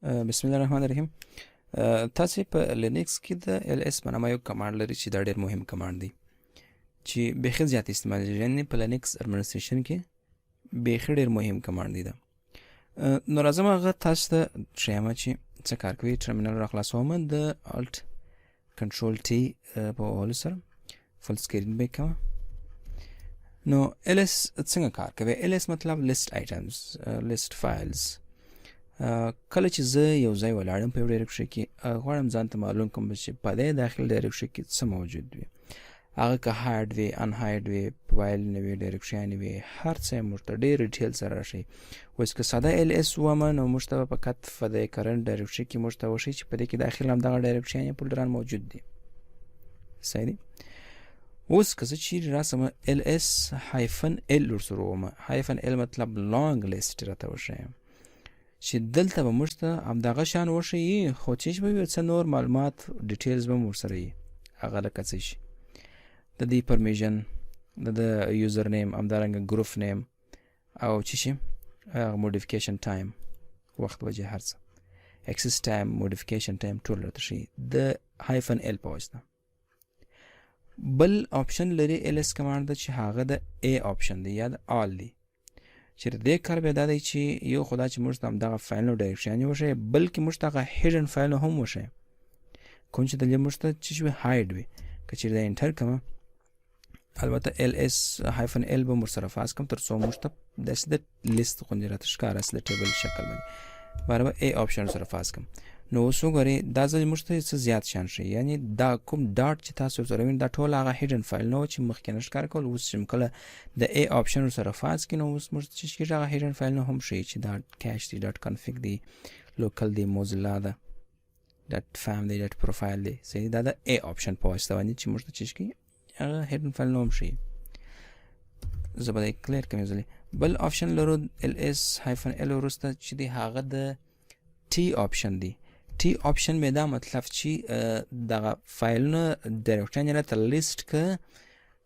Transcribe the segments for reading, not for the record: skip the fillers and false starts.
بسم الله الرحمن الرحیم. تاسې په لینکس کې د ls په نامه یو کمانډ لري چې دا ډېر مهم کمانډ دی چې بیخي زیات استعمالیږي، یعنې په لینکس اډمنسټریشن کې بیخي ډېر مهم کمانډ دی دا. نو راځم هغه تاسو ته ښیم چې څه کار کوي. ټرمینل راخلاصوم، د الټ کنټرول ټي په وهلو سره فل سکرین بیک کوم. نو ls څنګه کار کوي؟ ls مطلب لیست آیټمز، لیست فایلز. کله چې زه یو ځای ولاړم په یو ډایرکټري کې، غواړم ځان ته معلوم کړم چې په دې داخل ډایرکټري کې څه موجود وي، هغه که هاید وي ان هاید وي، فایل نه وي، ډایرکټریانې وي، هر څه یې موږ ته ډېر ډیټیل سره راشي. اوس که ساده ls وومه نو موږ ته فقط په د کرنټ ډایرکټري کې موږ ته وښیي چې په دې کې داخل همدغه ډایرکټریانې فولډران موجود دي. صحیح دی. اوس که زه چیرې راسم ls -l ورسره وومه، -l مطلب لانګ لیست راته وښیم چې دلته به موږ ته همدغه شان وښیي، خو چې به وي څه نور معلومات ډیټیلز به مو ورسره وي. هغه لکه څه شي د دې پرمیژن، د یوزر نیم، همدارنګه ګروپ نیم، او چې شي موډیفیکیشن ټایم، وخت وجه، هر څه، اکسس ټایم، موډیفیکیشن ټایم، ټول راته ښیي د -l په واسطه. بل آپشن لري ls کمانډ ده چې هغه د a آپشن دی یا د آل دی، چې د دې کار بیا دا دی چې یو خو دا چې موږ ته همدغه فایلونه ډایرکټریانې وښیي، بلکې موږ ته هغه هیډن فایلونه هم وښیي، کوم چې دلته موږ ته چې شي هاید وي. که چېرې دا انټر کړم، البته ls -l به ورسره فاس کړم تر څو موږ ته داسې د لیست غوندې راته ښکاره سي د ټیبل شکل باندې، باره به a آپشن سره فاس کړم. نو اوس وګورئ دا ځل موږ ته څه زیات شان ښیي، یعنې دا کوم ډاټ چې تاسو ورسره وینئ دا ټول هغه هیډن فایل نه و چې مخکې نه ښکاره کول. اوس چې کله د a آپشن ورسره فاس کړي نو اوس موږ ته چې کېږي هغه هیډن فایل نه هم ښیي چې دا کیش دی، ډاټ کنفیګ دی، لوکل دی، موزیلا ده، ډاټ فام دی، ډاټ پروفایل دی. صحیح، دا د a آپشن په واسطه باندې چې موږ ته چې کېږي هغه هیډن فایل نه هم ښیي. زه به دا کلیر کړم یو ځلې. بل آپشن لرو ls -l وروسته چې دی هغه د t آپشن دی. ټي آپشن مې دا مطلب چې دغه فایلونه ډایرکټریانې راته لیست که،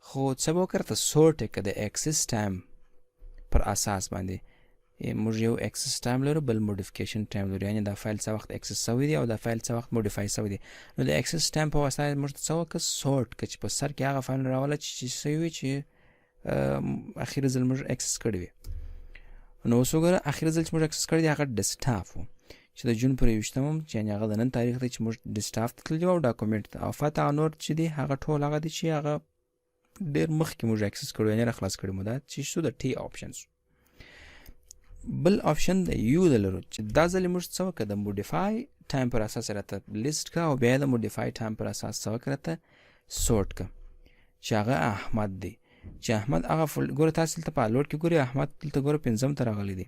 خو څه به وکړه ته سورټ یې که د اکسس ټایم پر اساس باندې. موږ یو اکسس ټایم لرو، بل موډیفیکیشن ټایم لرو، یعنې دا فایل څه وخت اکسس شوی دی او دا فایل څه وخت موډیفای شوی دی. نو د اکسس ټایم په واسطه موږ ته څه وکړه سورټ که چې په سر کې هغه فایلونه راوله چې څه وي چې اخري ځل موږ اکسس کړی وي. نو اوس وګوره اخري ځل چې موږ اکسس کړی دی هغه ډیسکټاپ و چې د جون پر 21 چې یعنې هغه د نن تاریخ دی چې موږ ډیسکټاپ ته تللي وو، او ډاکومنټ ته، او فته نور چې دی هغه ټول هغه دی چې هغه ډېر مخکې موږ اکسس کړو، یعنې راخلاص کړی مو. دا چې شو د ټي آپشن. بل آپشن د یو د لرو چې دا ځلې موږ څه وکړه د موډیفای ټایم پر اساس راته لیست کړه، او بیا د موډیفای ټایم پر اساس څه وکړه راته سورټ کړه چې هغه احمد دی. چې احمد هغه ګوره تاسو دلته په الوټ کې ګورئ احمد دلته ګوره 5 ته راغلی دی.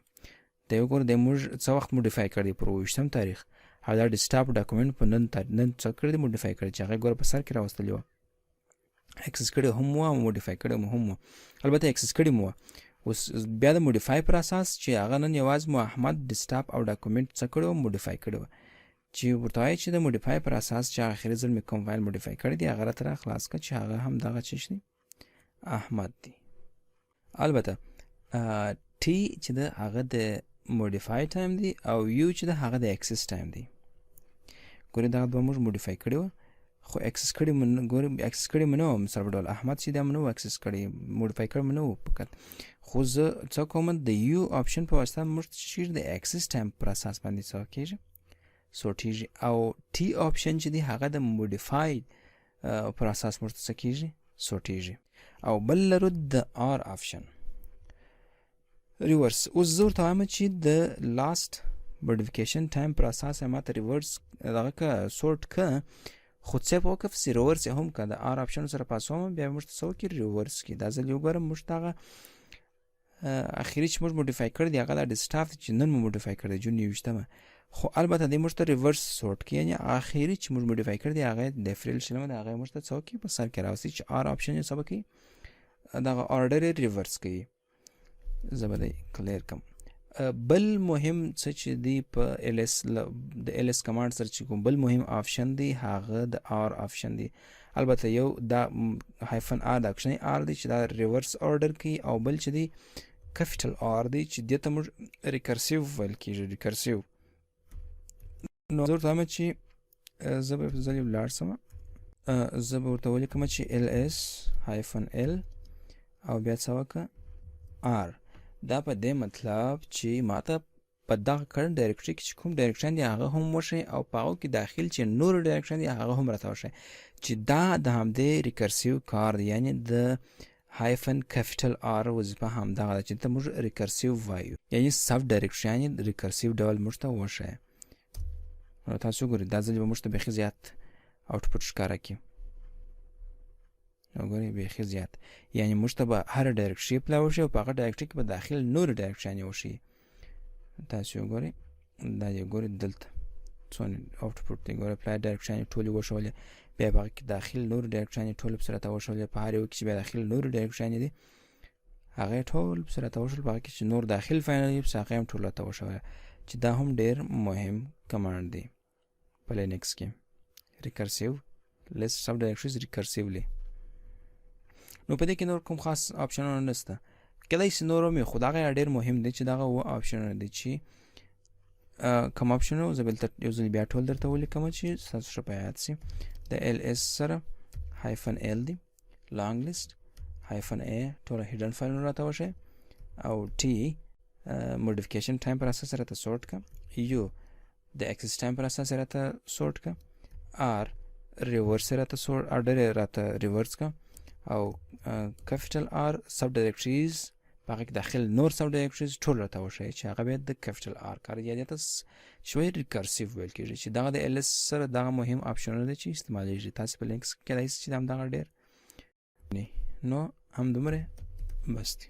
دا یو ګوره د موږ څه وخت موډیفای کړی پر 28 تاریخ، او دا ډیسکټاپ ډاکومنټ په نن څه کړی دی موډیفای کړی چې هغه ګوره په سر کې راوستلی وه، اکسس کړی هم وه او موډیفای کړی هم وه، البته اکسس کړی مو وه. اوس بیا د موډیفای پر اساس چې هغه نن یوازې مو احمد ډیسکټاپ او ډاکومنټ څه کړی وه موډیفای کړی وه، چې ورته وایي چې د موډیفای پر اساس چې اخري ځل مې کوم فایل موډیفای کړی دی هغه راته راخلاص کړه چې هغه هم دغه څه دی احمد دی. البته ټي چې د هغه د موډیفای ټایم دی، او یو چې د هغه د اکسس ټایم دی. ګورې دغه دوه موږ موډیفای کړی وه، خو اکسس کړی مو ګورې اکسس کړی مو نه وه مثال په ډول، احمد چې دا مو نه و اکسس کړی، موډیفای کړی مو نه و فقط. خو زه څه کوم د یو آپشن په واسطه موږ ته چې د اکسس ټایم پر اساس باندې څه کېږي سورټېږي، او ټي آپشن چې دی هغه د موډیفای پر اساس موږ ته څه کېږي سورټېږي. او بل لرو د آر آپشن ریورس. اوس زه ورته وایم چې د لاست موډیفیکیشن ټایم پر اساس یې ماته ریورس دغه که سورټ که، خو څه په وکړه چې ریورس یې هم که د آر آپشن سره پاسوم بیا موږ ته څه وکړي ریورس کړي. دا ځل یو ګورم موږ ته هغه اخري چې موږ موډیفای کړی دی هغه دا ډیسکټاپ دی چې نن مو موډیفای کړی دی جون 21، خو البته دی موږ ته ریورس سورټ کړي، یعنې اخري چې موږ موډیفای کړی دی هغه د فریل شلمه د هغه موږ ته څه وکړي په سر کې راوستي چې آر آپشن یې څه وکړي دغه آرډر یې ریورس کوي. زه به دی کلیر کم. بل مهم څه چې دی په ls د ls کمانډ سره چې کوم بل مهم آپشن دی هغه د r آپشن دی. البته یو دا -r د اکشن r دی چې دا ریورس آرډر کوي، او بل چې دی کیپټل r دی چې دې ته موږ ریکرسیو ویل کېږي. ریکرسیو نو زه ورته وایم چې زه به ځل ولاړ سم، زه به ورته ولیکم چې ls-l او بیا څه وکړه r. دا په دې مطلب چې ماته په دغه کرنټ ډایرکټري کې چې کوم ډایرکشن دی هغه هم وښی او په هغو کې داخل چې نور ډایرکشن دی هغه هم راته وښی، چې دا د همدې ریکرسیو کار دی، یعنی د هایفن کیپیټل r وظیفه همدغه ده چې ته موږ ریکرسیو وایو، یعنی سب ډایرکټري یعنی ریکرسیو ډول موږ ته وښی. نو تاسو ګورئ دا ځل به موږ ته بیخي زیات آوټپوټ ښکاره کړي. نو ګورئ بیخي زیات، یعنی موږ ته به هره ډایرکټري اپلای وشي او په هغه ډایرکټري کې به داخل نور ډایرکټریانې وشي. تاسو وګورئ دا یې ګورئ دلته څونه آوټپوټ دی، ګورئ اپلای ډایرکټریانې ټولې وښولې، بیا په هغه کې داخل نور ډایرکټریانې ټول پسې راته وښولې، په هر یو کې چې بیا داخل نور ډایرکټریانې دي هغه یې ټول پسې راته وښول، په هغه کې چې نور داخل فایل دي پسې هغه هم ټول راته وښوله، چې دا هم ډېر مهم کمانډ دی په لینکس کې. ریکرسیو لیست سب ډایرکټریز ریکرسیولی. نو په دې کې نور کوم خاص آپشنونه نشته، کیدای شي نور هم وي خو دغه ډېر مهم دی چې دغه اووه آپشنونه دي چې کوم آپشنونه زه بلته یو ځل بیا ټول درته ولیکم چې ستاسو ښه په یاد سي. د ls سره هایفن l دی، لانګ لیست، هایفن a ټوله هیډن فایلونه راته وښیي، او t موډیفیکیشن ټایم پر اساس راته سورټ کړه، u د اکسس ټایم پر اساس راته سورټ کړه، r ریورس راته آرډر راته ریورس کړه، او کیپیټل r سب ډایرکټریز په هغه کې داخل نور سب ډایرکټریز ټول راته وښیي چې هغه بیا د کیپیټل r کار یا دې ته شوی ریکرسیو ویل کېږي، چې دغه د ls سره دغه مهم آپشنونه دي چې استعمالیږي. تاسو په لینکس کې کیدای شي چې همدغه ډېر نو همدومره بس دی.